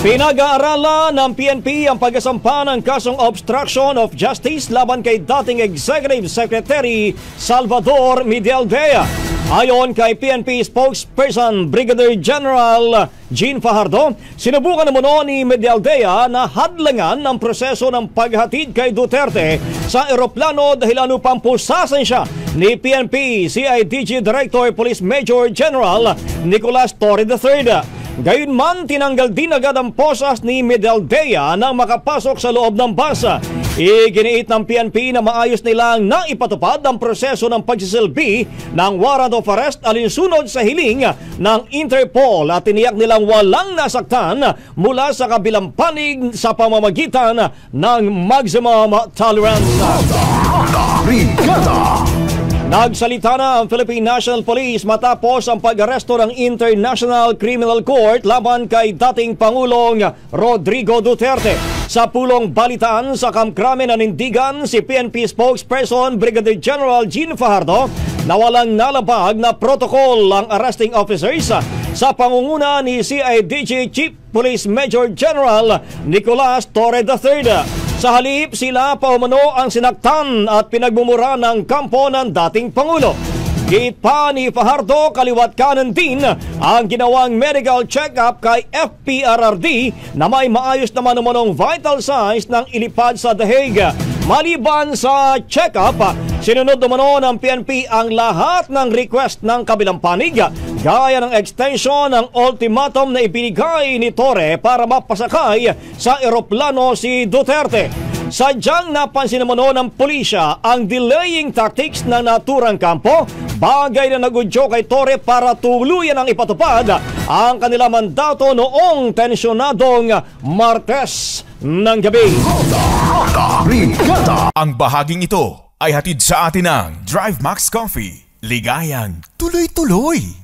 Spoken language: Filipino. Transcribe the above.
Pinag-aaralan ng PNP ang pagkasampa ng kasong obstruction of justice laban kay dating Executive Secretary Salvador Medialdea. Ayon kay PNP spokesperson Brigadier General Jean Fajardo, sinubukan naman ni Medialdea na hadlangan ng proseso ng paghatid kay Duterte sa eroplano dahil upang pusasan siya ni PNP CIDG Director Police Major General Nicolas Torre III. Gayunman, tinanggal din agad ang posas ni Medialdea nang makapasok sa loob ng bus. Iginiit ng PNP na maayos nilang naipatupad ang proseso ng pagsisilbi ng warrant of arrest alinsunod sa hiling ng Interpol at tiniyak nilang walang nasaktan mula sa kabilang panig sa pamamagitan ng maximum tolerance. Nagsalita na ang Philippine National Police matapos ang pag-aresto ng International Criminal Court laban kay dating Pangulong Rodrigo Duterte. Sa pulong balitaan sa kamkramen nanindigan si PNP spokesperson Brigadier General Jean Fajardo na walang nalabag na protocol ang arresting officers sa pangunguna ni CIDG Chief Police Major General Nicolas Torre III. Sa halip, sila paumano ang sinaktan at pinagmumura ng kampo ng dating Pangulo. Git pa ni Fajardo, kaliwat kanan din ang ginawang medical check-up kay FPRRD na may maayos naman umanong vital signs ng ilipad sa The Hague. Maliban sa check-up, sinunod umano ng PNP ang lahat ng request ng kabilang panig, gaya ng extension ng ultimatum na ibinigay ni Torre para mapasakay sa eroplano si Duterte. Sadyang napansin naman ng pulisya ang delaying tactics ng naturang kampo, bagay na nagudyo kay Torre para tuluyan ang ipatupad ang kanila mandato noong tensyonadong Martes ng gabi. Ang bahaging ito ay hatid sa atin ng Drive Max Coffee. Ligayang tuloy-tuloy.